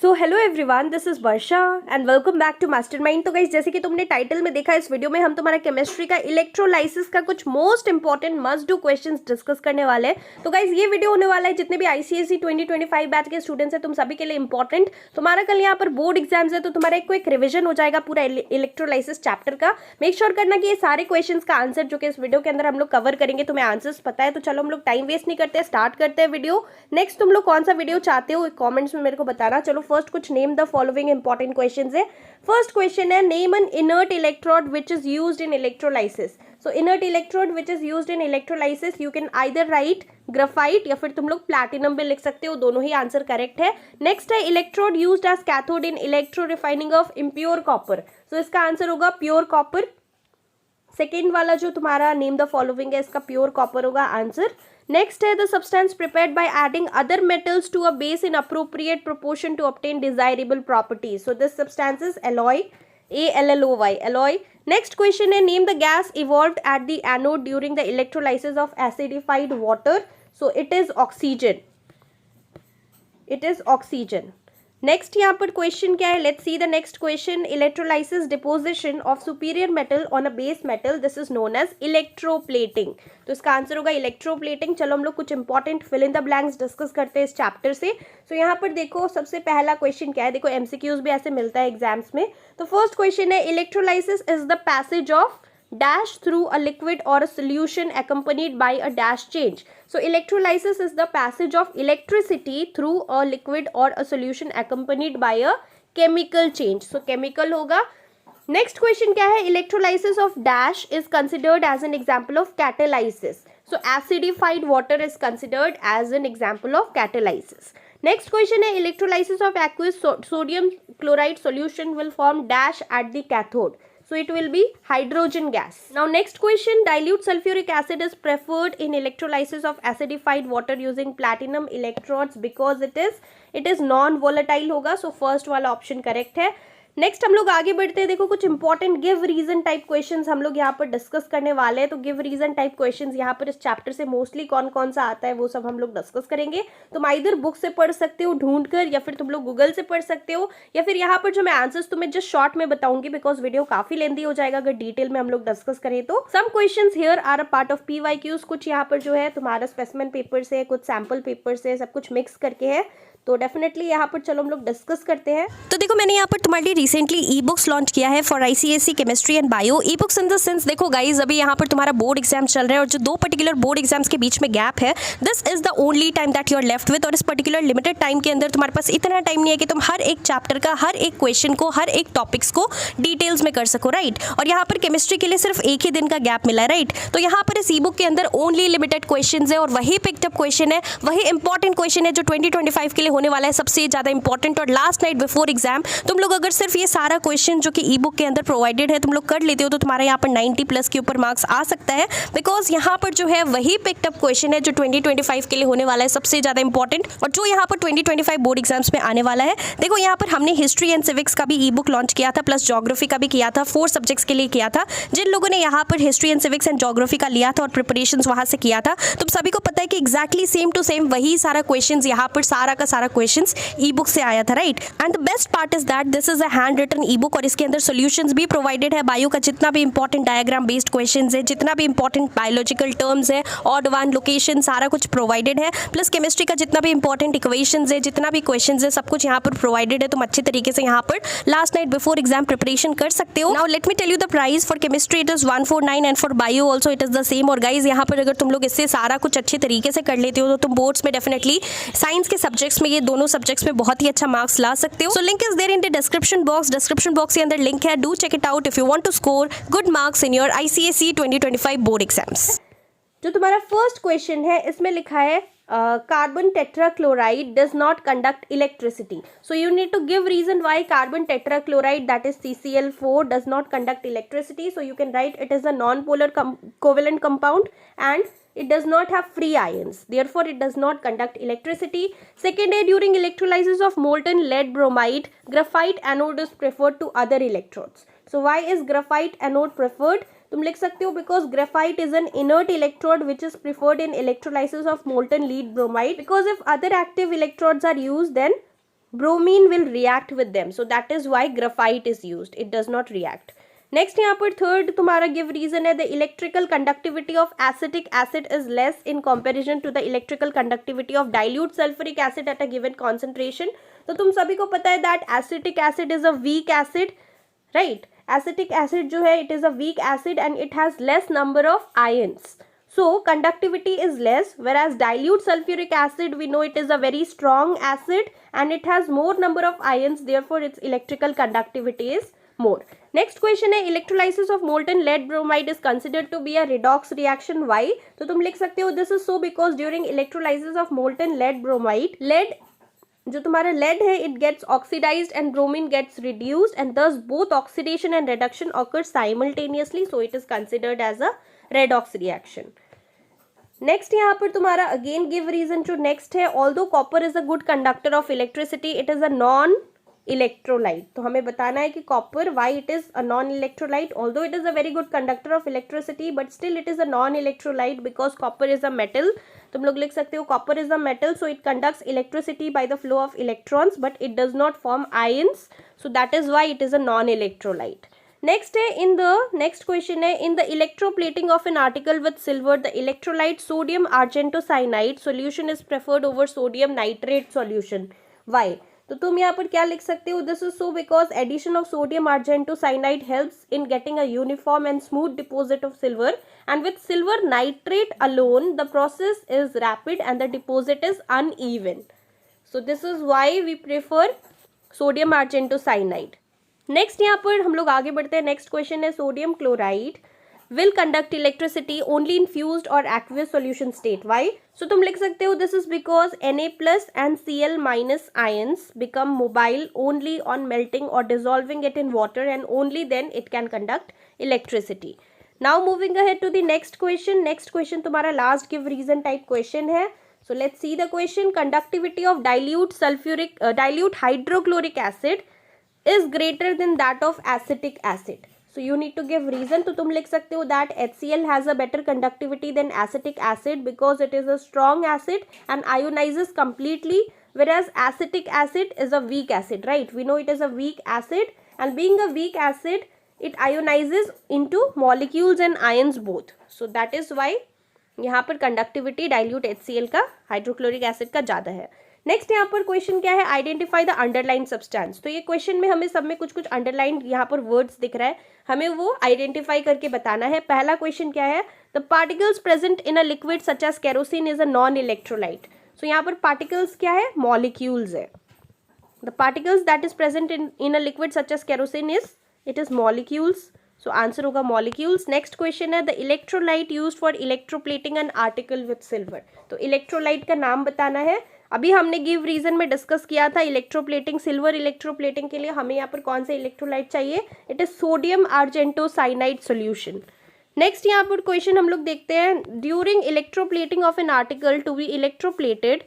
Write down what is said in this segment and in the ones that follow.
So hello everyone, this is Varsha and welcome back to mastermind. तो guys, जैसे कि तुमने टाइटल में देखा, इस वीडियो में हम तुम्हारा केमिस्ट्री का इलेक्ट्रोलाइसिस का कुछ most important must do questions discuss करने वाले हैं। तो गाइस, ये वीडियो होने वाला है जितने भी आईसीएसई 2025 बैच के स्टूडेंट्स हैं तुम सभी के लिए इंपॉर्टेंट। तुम्हारा कल यहाँ पर बोर्ड एग्जाम्स है, तो तुम्हारा एक क्विक रिविजन हो जाएगा पूरा इलेक्ट्रोलाइसिस चैप्टर का। मेक श्योर करना कि ये सारे क्वेश्चन का आंसर जो कि इस वीडियो के अंदर हम लोग कवर करेंगे तुम्हें आंसर्स पता है। तो चलो हम लोग टाइम वेस्ट नहीं करते, स्टार्ट करते हैं वीडियो। नेक्स्ट तुम लोग कौन सा वीडियो चाहते हो कॉमेंट्स में मेरे को बताना। चलो फर्स्ट कुछ name the following important questions है। फर्स्ट क्वेश्चन है, name N inert electrode which is used in electrolysis. So inert electrode which is used in electrolysis, you can either right graphite या फिर तुम लोग प्लैटिनम भी लिख सकते हो, दोनों ही आंसर करेक्ट है। नेक्स्ट है, electrode used as cathode in electro refining of impure copper. So इसका आंसर होगा प्योर कॉपर। सेकेंड वाला जो तुम्हारा नेम द फॉलोइंग है, इसका प्योर कॉपर होगा आंसर। नेक्स्ट है, the substance prepared by adding other metals to a base in appropriate proportion to obtain desirable properties. So this substance is alloy, ALLOY, alloy. Next question है, name the gas evolved at the anode during the electrolysis of acidified water. So it is oxygen, it is oxygen. Next यहाँ पर question क्या है, let's see the next question. Electrolysis deposition of superior metal on a base metal, this is known as electroplating. तो इसका answer होगा electroplating. चलो हम लोग कुछ important fill in the blanks discuss करते हैं इस चैप्टर से। सो यहाँ पर देखो सबसे पहला क्वेश्चन क्या है, देखो एमसीक्यूज भी ऐसे मिलता है एग्जाम्स में। तो फर्स्ट क्वेश्चन है, electrolysis is the passage of dash through a liquid or a solution accompanied by a dash change. So electrolysis is the passage of electricity through a liquid or a solution accompanied by a chemical change. So chemical होगा। Next question क्या है, electrolysis of dash is considered as an example of catalysis. So acidified water is considered as an example of catalysis. Next question है, electrolysis of aqueous sodium chloride solution will form dash at the cathode. So it will be hydrogen gas. Now next question, dilute sulfuric acid is preferred in electrolysis of acidified water using platinum electrodes because it is non-volatile होगा। So first वाला option correct है। Next हम लोग आगे बढ़ते हैं। देखो कुछ important give reason type questions हम लोग यहाँ पर डिस्कस करने वाले हैं। तो गिव रीजन टाइप क्वेश्चंस यहाँ पर इस चैप्टर से मोस्टली कौन कौन सा आता है वो सब हम लोग डिस्कस करेंगे। तुम इधर बुक से पढ़ सकते हो ढूंढकर, या फिर तुम लोग गूगल से पढ़ सकते हो, या फिर यहाँ पर जो मैं आंसर्स तुम्हें जस्ट शॉर्ट में बताऊंगी बिकॉज वीडियो काफी लेंदी हो जाएगा अगर डिटेल में हम लोग डिस्कस करें तो। Some questions here are a part of PYQs, कुछ यहाँ पर जो है तुम्हारा स्पेसिमेन पेपर से, कुछ सैम्पल पेपर से, सब कुछ मिक्स करके है। तो डेफिनेटली यहाँ पर चलो हम लोग डिस्कस करते हैं। तो देखो मैंने यहाँ पर तुम्हारे लिए रिसेंटली ई बुक्स लॉन्च किया है for ICSE chemistry and bio. E books in the sense, देखो गाइज अभी यहाँ पर तुम्हारा बोर्ड एग्जाम चल रहा है और जो दो पर्टिकुलर बोर्ड एग्जाम्स के बीच में गैप है, this is the only time that you are left with. और इस पर्टिकुलर लिमिटेड टाइम के अंदर तुम्हारे पास इतना टाइम नहीं है कि तुम हर एक चैप्टर का हर एक क्वेश्चन को, हर एक टॉपिक्स को डिटेल्स में कर सको, राइट। और यहाँ पर केमिस्ट्री के लिए सिर्फ एक ही दिन का गैप मिला है, राइट। तो यहाँ पर इस ई बुक के अंदर ओनली लिमिटेड क्वेश्चन है और वही पिकअप क्वेश्चन है, वही इंपॉर्टेंट क्वेश्चन है जो 2025 के लिए होने वाला है सबसे ज्यादा इंपॉर्टेंट। और लास्ट नाइट बिफोर एग्जाम तुम लोग अगर सिर्फ ये सारा क्वेश्चन जो कि ई बुक के अंदर प्रोवाइडेड है तुम लोग कर लेते हो तो तुम्हारा यहाँ पर 90+ के ऊपर मार्क्स आ सकता है, बिकॉज यहाँ पर जो है वही पिक्ड अप क्वेश्चन है जो 2025 के लिए होने वाला है सबसे ज्यादा इंपॉर्टेंट, और जो यहाँ पर 2025 बोर्ड एग्जाम्स में आने वाला है। देखो यहाँ पर हमने हिस्ट्री एंड सिविक्स का भी ई बुक लॉन्च किया था, प्लस ज्योग्राफी का भी किया था, 4 सब्जेक्ट्स के लिए किया था। जिन लोगों ने यहाँ पर history and civics and geography का लिया था और प्रिपरेशन वहां से किया था, तुम सभी को पता है कि एक्जैक्टली सेम टू सेम वही सारा क्वेश्चन यहाँ पर सारा का सारा क्वेश्चन ई बुक से आया था, right. And the best part is that this is a hand written e book और इसके अंदर सॉल्यूशंस भी प्रोवाइडेड है। बायो का जितना भी इंपॉर्टेंट डायग्राम बेस्ड क्वेश्चंस है, जितना भी इंपॉर्टेंट बायोलॉजिकल टर्म्स है, ऑड वन लोकेशन, सारा कुछ प्रोवाइडेड है। प्लस केमिस्ट्री का जितना भी इंपॉर्टेंट इक्वेशंस है, जितना भी क्वेश्चंस है, सब कुछ यहाँ पर प्रोवाइडेड है। तुम अच्छे तरीके से यहाँ पर last night before exam preparation कर सकते हो। Now let me tell you the price for chemistry it is 149 and for bio also it is the same. और गाइज यहाँ पर अगर तुम लोग इससे सारा कुछ अच्छे तरीके से कर लेते हो तो तुम बोर्ड्स में डेफिनेटली साइंस के सब्जेक्ट्स में, ये दोनों सब्जेक्ट्स में बहुत ही अच्छा मार्क्स ला सकते हो। So link is there in the description box. Description box के अंदर लिंक है, do check it out if you want to score good marks in your ICSE 2025 board exams. जो तुम्हारा फर्स्ट क्वेश्चन है इसमें लिखा है carbon tetrachloride does not conduct electricity. So you need to give reason why carbon tetrachloride, that is CCl4, does not conduct electricity. So you can write it is a non-polar covalent compound and it does not have free ions. Therefore, it does not conduct electricity. Second, during electrolysis of molten lead bromide, graphite anode is preferred to other electrodes. So why is graphite anode preferred? तुम लिख सकते हो because graphite is an inert electrode which is preferred in electrolysis of molten lead bromide, because if other active electrodes are used then bromine will react with them, so that is why graphite is used. It does not react. Next यहाँ पर third तुम्हारा give reason है, the electrical conductivity of acetic acid is less in comparison to the electrical conductivity of dilute sulphuric acid at a given concentration. तो तुम सभी को पता है that acetic acid is a weak acid, right. Acetic acid जो है it is a weak acid and it has less number of ions, so conductivity is less, whereas dilute sulfuric acid we know it is a very strong acid and it has more number of ions, therefore its electrical conductivity is more. Next question है, electrolysis of molten lead bromide is considered to be a redox reaction. Why? तो तुम लिख सकते हो this is so because during electrolysis of molten lead bromide, lead जो तुम्हारा lead है it gets oxidized and bromine gets reduced and thus both oxidation and reduction occur simultaneously, so it is considered as a redox reaction. Next यहाँ पर तुम्हारा again give reason जो next है, although copper is a good conductor of electricity it is a non electrolyte. तो हमें बताना है कि copper Y it is a non electrolyte, although it is a very good conductor of electricity but still it is a non electrolyte because copper is a metal. तुम लोग लिख सकते हो copper is a metal so it conducts electricity by the flow of electrons but it does not form ions, so that is why it is a non electrolyte. Next है in the next question है, in the electroplating of an article with silver the electrolyte sodium argentocyanide solution is preferred over sodium nitrate solution. Why? तो तुम यहाँ पर क्या लिख सकते हो, this is so because addition of sodium argentocyanide helps in getting a uniform and smooth deposit of silver and with silver nitrate alone the process is rapid and the deposit is uneven, so this is why we prefer sodium argentocyanide. Next यहाँ पर हम लोग आगे बढ़ते हैं. Next question है, sodium chloride will conduct electricity only in fused और aqueous solution state. Why? सो तुम लिख सकते हो this is because Na+ and Cl- ions become mobile only on melting or dissolving it in water and only then it can conduct electricity. Now moving ahead to the next question. Next question तुम्हारा last give reason type question है. So let's see the question. Conductivity of dilute hydrochloric acid is greater than that of acetic acid. So you need to give reason. तो तुम लिख सकते हो that HCl has a better conductivity than acetic acid because it is a strong acid and ionizes completely, whereas acetic acid is a weak acid, right? We know it is a weak acid and being a weak acid it ionizes into molecules and ions both. So that is why यहाँ पर conductivity dilute HCl का hydrochloric acid का ज़्यादा है. Next यहाँ पर question क्या है, आइडेंटिफाई द अंडरलाइन सब्सटेंस. तो ये क्वेश्चन में हमें सब में कुछ कुछ अंडरलाइन यहाँ पर वर्ड्स दिख रहा है, हमें वो आइडेंटिफाई करके बताना है. पहला क्वेश्चन क्या है, the particles present in a liquid such as kerosene is a non electrolyte. So यहाँ पर पार्टिकल्स क्या है, मॉलिक्यूल्स है. The particles that is present in a liquid such as kerosene is it is molecules. So answer होगा molecules. Next question है, the electrolyte used for electroplating an article with silver. तो electrolyte का नाम बताना है. अभी हमने गिव रीजन में डिस्कस किया था इलेक्ट्रोप्लेटिंग, सिल्वर इलेक्ट्रोप्लेटिंग के लिए हमें यहाँ पर कौन सा इलेक्ट्रोलाइट चाहिए, it is sodium argentocyanide solution. Next यहाँ पर क्वेश्चन हम लोग देखते हैं, during electroplating of an article to be electroplated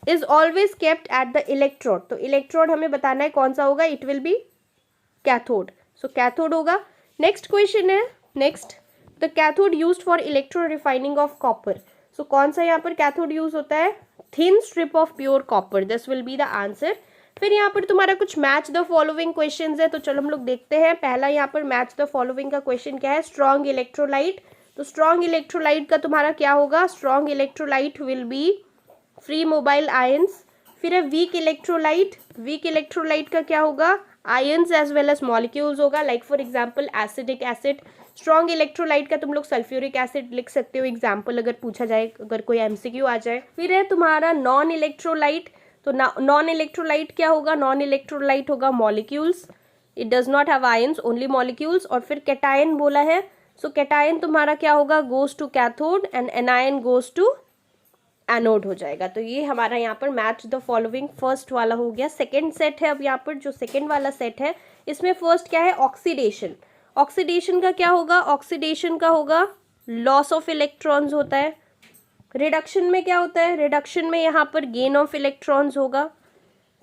is always kept at the electrode. तो इलेक्ट्रोड हमें बताना है कौन सा होगा, it will be cathode. So cathode होगा. नेक्स्ट क्वेश्चन है, next the cathode used for electro refining of copper. So कौन सा यहाँ पर कैथोड यूज होता है, thin strip of pure copper. This will be the answer. फिर यहाँ पर तुम्हारा कुछ मैच द फॉलोइंग क्वेश्चंस है, तो चलो हम लोग देखते हैं. पहला यहाँ पर मैच द फॉलोइंग का क्वेश्चन क्या है, स्ट्रॉन्ग इलेक्ट्रोलाइट. तो स्ट्रॉन्ग इलेक्ट्रोलाइट का तुम्हारा क्या होगा, strong electrolyte will be free mobile ions. फिर है वीक इलेक्ट्रोलाइट, वीक इलेक्ट्रोलाइट का क्या होगा, ions as well as molecules होगा, like for example acidic acid. Strong electrolyte का तुम लोग सल्फ्यूरिक एसिड लिख सकते हो, एग्जाम्पल अगर पूछा जाए, अगर कोई MCQ आ जाए. फिर है तुम्हारा नॉन इलेक्ट्रोलाइट. तो नॉन इलेक्ट्रोलाइट क्या होगा, नॉन इलेक्ट्रोलाइट होगा molecules, it does not have ions, only molecules. और फिर कैटायन बोला है, सो कैटायन तुम्हारा क्या होगा, goes to cathode and anion goes to anode हो जाएगा. तो ये हमारा यहाँ पर मैच द फॉलोइंग फर्स्ट वाला हो गया. सेकेंड सेट है, अब यहाँ पर जो सेकेंड वाला सेट है इसमें फर्स्ट क्या है, ऑक्सीडेशन. ऑक्सीडेशन का क्या होगा, ऑक्सीडेशन का होगा लॉस ऑफ इलेक्ट्रॉन्स होता है. रिडक्शन में क्या होता है, रिडक्शन में यहाँ पर गेन ऑफ इलेक्ट्रॉन्स होगा.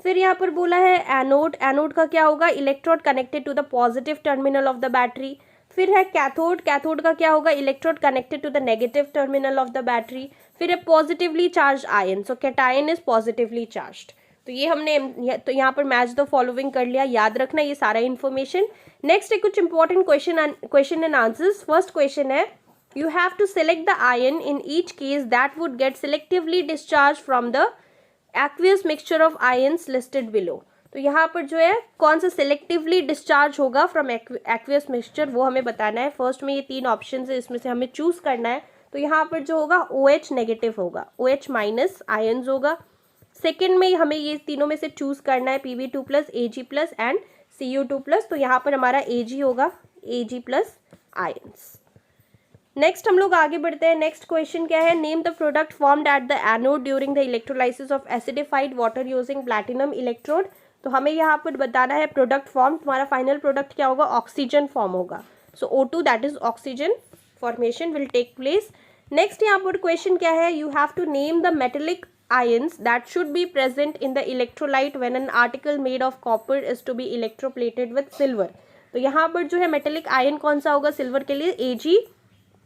फिर यहाँ पर बोला है एनोड, एनोड का क्या होगा, electrode connected to the positive terminal of the battery. फिर है कैथोड, कैथोड का क्या होगा, electrode connected to the negative terminal of the battery. फिर है positively charge ion, so cation is positively charged. तो तो ये हमने तो यहाँ पर मैच द फॉलोइंग कर लिया, याद रखना ये सारा इन्फॉर्मेशन। नेक्स्ट है कुछ important question and answers. First question है, you have to select the ion in each case that would get selectively discharged from the aqueous mixture of ions listed below। तो यहाँ पर जो है कौन सा सिलेक्टिवली डिस्चार्ज होगा फ्रॉम एक्वियस मिक्सचर वो हमें बताना है। फर्स्ट में ये 3 ऑप्शन है, इसमें से हमें चूज करना है। तो यहाँ पर जो होगा OH नेगेटिव होगा, OH माइनस आयन्स होगा। सेकेंड में हमें ये तीनों में से चूज करना है Pb2 plus Ag plus and Cu2 plus. तो यहाँ पर हमारा Ag होगा, Ag प्लस आयन्स। नेक्स्ट हम लोग आगे बढ़ते हैं। नेक्स्ट क्वेश्चन क्या है, name the product formed at the anode during the electrolysis of acidified water using platinum electrode. तो हमें यहाँ पर बताना है प्रोडक्ट फॉर्म, तुम्हारा फाइनल प्रोडक्ट क्या होगा, ऑक्सीजन फॉर्म होगा। So O2 that is oxygen formation will take place. Next यहाँ पर क्वेश्चन क्या है, you have to name the metallic ions that should be present in the electrolyte when an article made of copper is to be electroplated with silver। तो यहाँ पर जो है metallic ion कौन सा होगा सिल्वर के लिए, Ag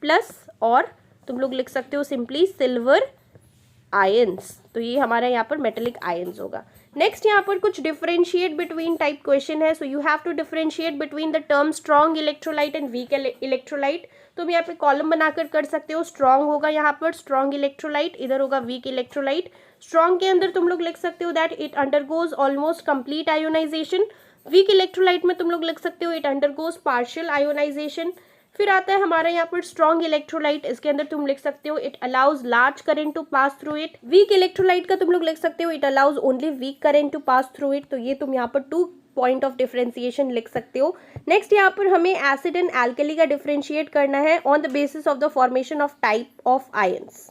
प्लस, और तुम लोग लिख सकते हो सिंपली सिल्वर आयंस। तो ये हमारा यहाँ पर मेटेलिक आयंस होगा। नेक्स्ट यहाँ पर कुछ डिफरेंशिएट बिटवीन टाइप क्वेश्चन है। So you have to differentiate between the term strong electrolyte and weak electrolyte. तुम यहाँ पे कॉलम बनाकर कर सकते हो, स्ट्रॉन्ग होगा यहाँ पर स्ट्रॉन्ग इलेक्ट्रोलाइट, इधर होगा वीक इलेक्ट्रोलाइट। स्ट्रॉन्ग के अंदर तुम लोग लिख सकते हो that it undergoes almost complete ionization. Weak electrolyte में तुम लोग लिख सकते हो इट अंडरगोज पार्शियल आयोनाइजेशन। फिर आता है हमारा यहाँ पर स्ट्रॉन्ग इलेक्ट्रोलाइट, इसके अंदर तुम लिख सकते हो it allows large current to pass through it. Weak electrolyte का तुम लोग लिख सकते हो it allows only weak current to pass through it. तो ये तुम यहाँ पर 2 पॉइंट ऑफ डिफरेंशिएशन लिख सकते हो। नेक्स्ट यहाँ पर हमें एसिड एंड एल्कली का डिफरेंशिएट करना है on the basis of the formation of type of ions.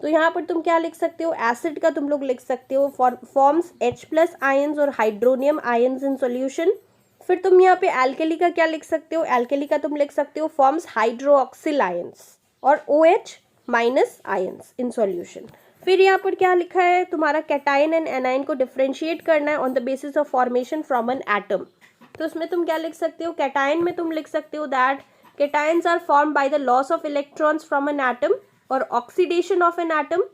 तो यहाँ पर तुम क्या लिख सकते हो, एसिड का तुम लोग लिख सकते हो फॉर्म्स H प्लस आयंस और हाइड्रोनियम आयंस इन सॉल्यूशन। फिर तुम यहाँ पे एल्केली का क्या लिख सकते हो, एल्केली का तुम लिख सकते हो फॉर्म्स हाइड्रोक्सिल आयंस और OH minus ions in solution. फिर यहाँ पर क्या लिखा है, तुम्हारा कैटायन एंड एनायन को डिफरेंशिएट करना है on the basis of formation from an atom. तो उसमें तुम क्या लिख सकते हो, कैटायन में तुम लिख सकते हो that cations are formed by the loss of electrons from an atom और ऑक्सीडेशन ऑफ एन एटम।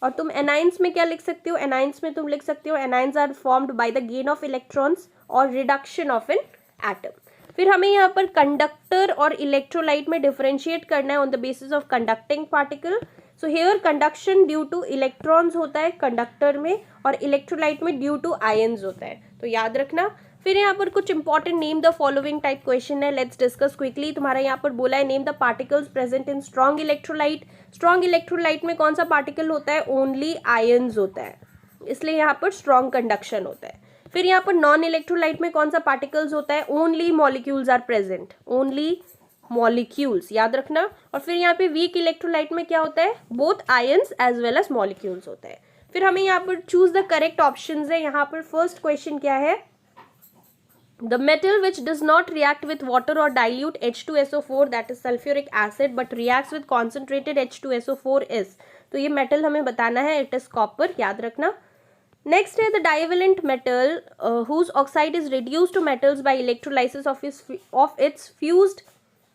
और तुम एनाइंस में क्या लिख सकते हो, एनाइंस में तुम लिख सकते हो anions are formed by the gain of electrons और रिडक्शन ऑफ एन एटम। फिर हमें यहाँ पर कंडक्टर और इलेक्ट्रोलाइट में डिफरेंशिएट करना है on the basis of conducting particle. So here conduction due two electrons होता है कंडक्टर में और इलेक्ट्रोलाइट में ड्यू टू आयंस होता है, तो याद रखना। फिर यहाँ पर कुछ important name the following type question है, लेट्स डिस्कस क्विकली। तुम्हारा यहाँ पर बोला है name the particles present in strong electrolyte. Strong electrolyte में कौन सा पार्टिकल होता है, ओनली आयंस होता है, इसलिए यहाँ पर स्ट्रॉन्ग कंडक्शन होता है। फिर यहाँ पर नॉन इलेक्ट्रोलाइट में कौन सा पार्टिकल्स होता है, only molecules are present, only molecules, याद रखना। और फिर यहाँ पे वीक इलेक्ट्रोलाइट में क्या होता है, both ions as well as molecules होता है। फिर हमें यहाँ पर चूज द करेक्ट ऑप्शंस है। यहाँ पर फर्स्ट क्वेश्चन क्या है, the metal which does not react with water or dilute H2SO4 that is sulfuric acid but reacts with concentrated H2SO4 is, तो ये मेटल हमें बताना है, इट इज कॉपर, याद रखना। नेक्स्ट है the divalent metal whose oxide is reduced to metals by electrolysis of its fused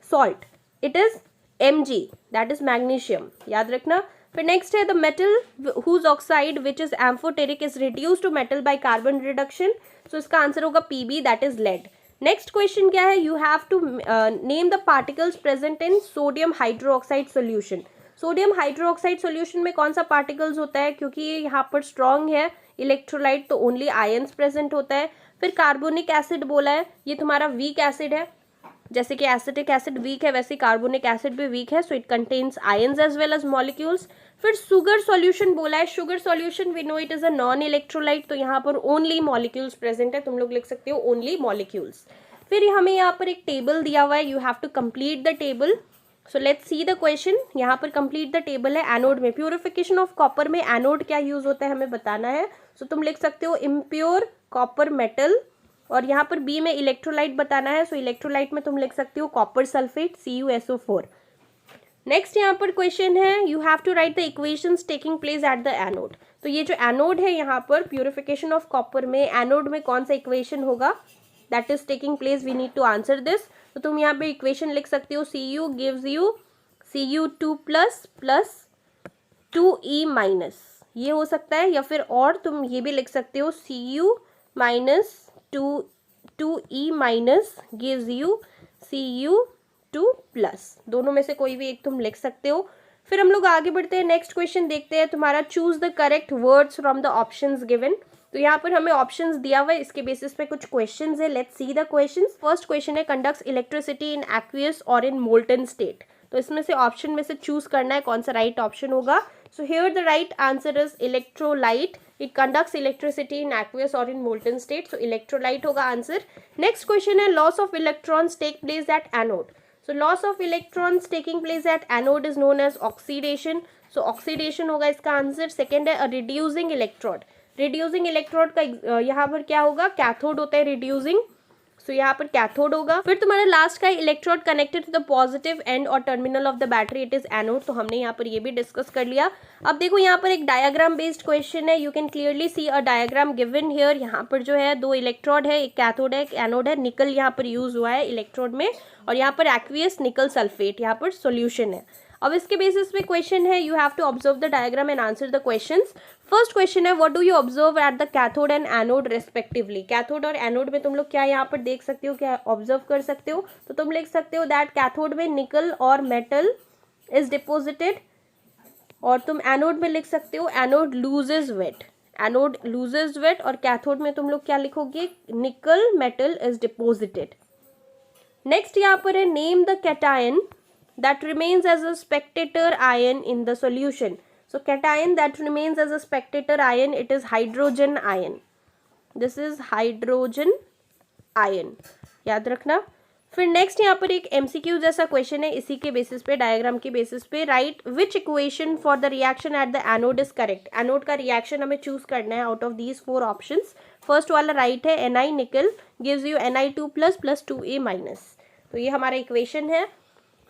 salt, it is Mg, that is magnesium, याद रखना। फिर नेक्स्ट है the metal whose oxide which is amphoteric is reduced to metal by carbon reduction, so इसका answer होगा Pb, that is lead। Next question क्या है, you have to name the particles present in sodium hydroxide solution. Sodium hydroxide solution में कौन सा particles होता है, क्योंकि ये यहाँ पर स्ट्रॉन्ग है इलेक्ट्रोलाइट तो ओनली आयंस प्रेजेंट होता है। फिर कार्बोनिक एसिड बोला है, ये तुम्हारा वीक एसिड है, जैसे कि एसिटिक एसिड वीक है वैसे कार्बोनिक एसिड भी वीक है, so it contains ions as well as molecules. फिर शुगर सॉल्यूशन बोला है, sugar solution we know it is a non electrolyte, तो यहाँ पर ओनली मॉलिक्यूल्स प्रेजेंट है, तुम लोग लिख सकते हो ओनली मॉलिक्यूल्स। फिर हमें यहाँ पर एक टेबल दिया हुआ है, you have to complete the table. So let's see the question. यहाँ पर कंप्लीट द टेबल है। एनोड में प्यूरिफिकेशन ऑफ कॉपर में एनोड क्या यूज होता है हमें बताना है, सो तुम लिख सकते हो इम्प्योर कॉपर मेटल। और यहाँ पर बी में इलेक्ट्रोलाइट बताना है, सो इलेक्ट्रोलाइट में तुम लिख सकते हो कॉपर सल्फेट CuSO4। नेक्स्ट यहाँ पर क्वेश्चन है, you have to write the equations taking place at the anode. तो ये जो एनोड है यहाँ पर प्यूरिफिकेशन ऑफ कॉपर में एनोड में कौन सा इक्वेशन होगा that is taking place, we need to answer this. तो तुम यहाँ पे इक्वेशन लिख सकते हो, Cu gives you Cu2 plus 2E minus, ये हो सकता है, या फिर और तुम ये भी लिख सकते हो Cu minus 2E minus gives you Cu2 plus, दोनों में से कोई भी एक तुम लिख सकते हो। फिर हम लोग आगे बढ़ते हैं, नेक्स्ट क्वेश्चन देखते हैं तुम्हारा, choose the correct words from the options given. तो यहाँ पर हमें ऑप्शंस दिया हुआ है, इसके बेसिस पे कुछ क्वेश्चंस है, let's see the questions. First question है कंडक्ट्स इलेक्ट्रिसिटी इन एक्वियस और इन मोल्टन स्टेट। तो इसमें से ऑप्शन में से चूज करना है कौन सा राइट ऑप्शन होगा। So here the right answer is electrolyte, it conducts electricity in aqueous और in molten state, so electrolyte होगा आंसर। नेक्स्ट क्वेश्चन है loss of electrons take place at anode. So loss of electrons taking place at anode is known as oxidation. So oxidation होगा इसका answer. Second है reducing electrode. Reducing electrode का यहाँ पर क्या होगा, कैथोड होता है reducing, सो यहाँ पर कैथोड होगा। फिर तुम्हारा लास्ट का electrode connected to the positive end और terminal of the battery, it is anode, तो हमने यहाँ पर ये भी डिस्कस कर लिया। अब देखो यहाँ पर एक डायग्राम बेस्ड क्वेश्चन है, you can clearly see a diagram given here. यहाँ पर जो है दो इलेक्ट्रोड है, एक कैथोड है एक एनोड है, निकल यहाँ पर यूज हुआ है इलेक्ट्रोड में, और यहाँ पर एक्वियस निकल सल्फेट यहाँ पर सोल्यूशन है। अब इसके बेसिस पे क्वेश्चन है, you have to observe the diagram and answer the questions. First question है what do you observe at the cathode and anode respectively. Cathode और एनोड में तुम लोग क्या यहाँ पर देख सकते हो, क्या ऑब्जर्व कर सकते हो, तो तुम लिख सकते हो दैट कैथोड में निकल और मेटल इज डिपोजिटेड, और तुम एनोड में लिख सकते हो anode loses weight, anode loses weight, और कैथोड में तुम लोग क्या लिखोगे, nickel metal is deposited. Next यहाँ पर है name the cation that remains as a spectator ion in the solution. So cation that remains as a spectator ion, it is hydrogen ion. This is hydrogen ion, याद रखना। फिर next यहाँ पर एक MCQ जैसा क्वेश्चन है, इसी के बेसिस पे, डायग्राम के बेसिस पे, right which equation for the reaction at the anode is correct. Anode का रिएक्शन हमें चूज करना है out of these 4 options. First वाला राइट है, Ni निकल gives you Ni2 plus plus 2A minus, तो ये हमारा इक्वेशन है।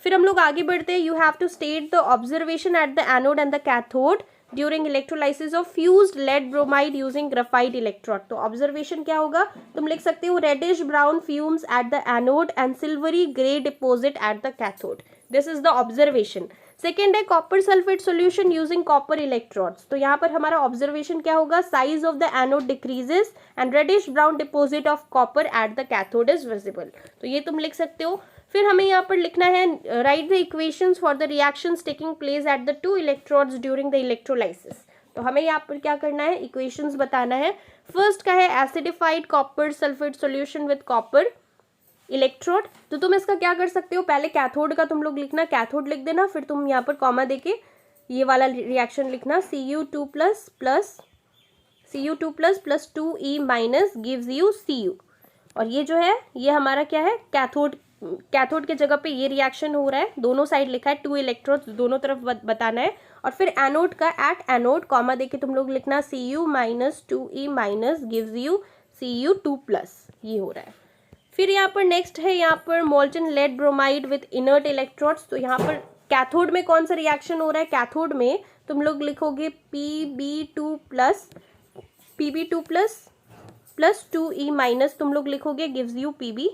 फिर हम लोग आगे बढ़ते हैं, you have to state the observation at the anode and the cathode during electrolysis of fused lead bromide using graphite electrode. तो ऑब्जर्वेशन क्या होगा, तुम लिख सकते हो reddish brown fumes at the anode and silvery grey deposit at the cathode, this is the observation. Second है copper sulphate solution using copper electrodes. तो यहाँ पर हमारा ऑब्जर्वेशन क्या होगा, size of the anode decreases and reddish brown deposit of copper at the cathode is visible, तो ये तुम लिख सकते हो। फिर हमें यहाँ पर लिखना है right the equations for the reactions taking place at the 2 electrodes during the electrolysis. तो हमें यहाँ पर क्या करना है, इक्वेशंस बताना है। फर्स्ट का है acidified copper sulphate solution with copper electrode. तो तुम इसका क्या कर सकते हो, पहले कैथोड का तुम लोग लिखना, कैथोड लिख देना, फिर तुम यहाँ पर कॉमा देके ये वाला रिएक्शन लिखना, Cu2 plus plus plus 2E minus gives you Cu, और ये जो है ये हमारा क्या है, कैथोड के जगह पे ये रिएक्शन हो रहा है, दोनों साइड लिखा है 2 इलेक्ट्रोड्स, दोनों तरफ बताना है। और फिर एनोड का एट एनोड कॉमा देके तुम लोग लिखना Cu minus 2E minus gives you Cu2 plus, ये हो रहा है। फिर यहाँ पर नेक्स्ट है यहाँ पर molten lead bromide with inert electrodes. तो यहाँ पर कैथोड में कौन सा रिएक्शन हो रहा है, कैथोड में तुम लोग लिखोगे Pb2 प्लस 2E माइनस तुम लोग लिखोगे गिव्स यू Pb,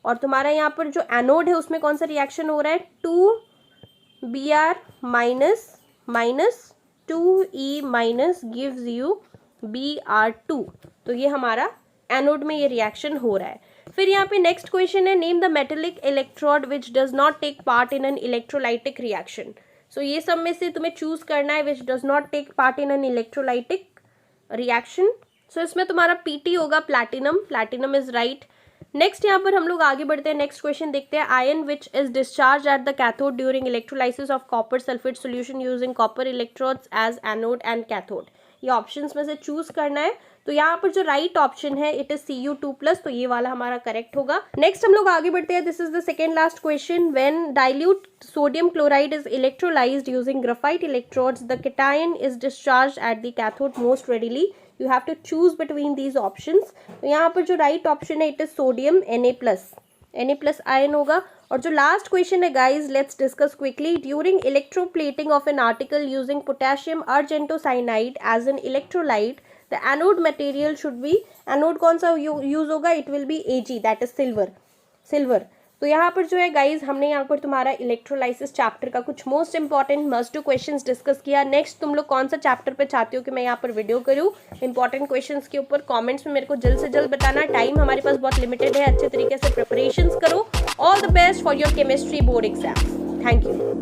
और तुम्हारा यहाँ पर जो एनोड है उसमें कौन सा रिएक्शन हो रहा है, 2Br minus 2E minus gives you Br2, तो ये हमारा एनोड में ये रिएक्शन हो रहा है। फिर यहाँ पे नेक्स्ट क्वेश्चन है name the metallic electrode which does not take part in an electrolytic reaction. So ये सब में से तुम्हें चूज करना है which does not take part in an electrolytic reaction. So इसमें तुम्हारा Pt होगा, प्लैटिनम इज राइट। नेक्स्ट यहाँ पर हम लोग आगे बढ़ते हैं, नेक्स्ट क्वेश्चन देखते हैं, ion which is discharge at the cathode during electrolysis of copper sulphate solution using copper electrodes as anode and cathode. ये ऑप्शंस में से चूज करना है। तो यहाँ पर जो राइट ऑप्शन है इट इज Cu2 प्लस, तो ये वाला हमारा करेक्ट होगा। नेक्स्ट हम लोग आगे बढ़ते हैं, this is the second last question, when dilute sodium chloride is electrolysed using graphite electrodes the cation is discharge at the cathode most readily, you have to choose between these options. तो यहाँ पर जो right option है it is sodium Na+ ion होगा। और जो last question है guys, let's discuss quickly, during electroplating of an article using potassium argentocyanide as an electrolyte the anode material should be, anode कौन सा यूज होगा, it will B Ag, that is silver. तो यहाँ पर जो है guys हमने यहाँ पर तुम्हारा इलेक्ट्रोलाइसिस चैप्टर का कुछ most important must do questions discuss किया। नेक्स्ट तुम लोग कौन सा चैप्टर पे चाहते हो कि मैं यहाँ पर वीडियो करूँ इंपॉर्टेंट क्वेश्चंस के ऊपर, कमेंट्स में मेरे को जल्द से जल्द बताना। टाइम हमारे पास बहुत लिमिटेड है, अच्छे तरीके से प्रिपरेशंस करो। All the best for your chemistry board exam. Thank you.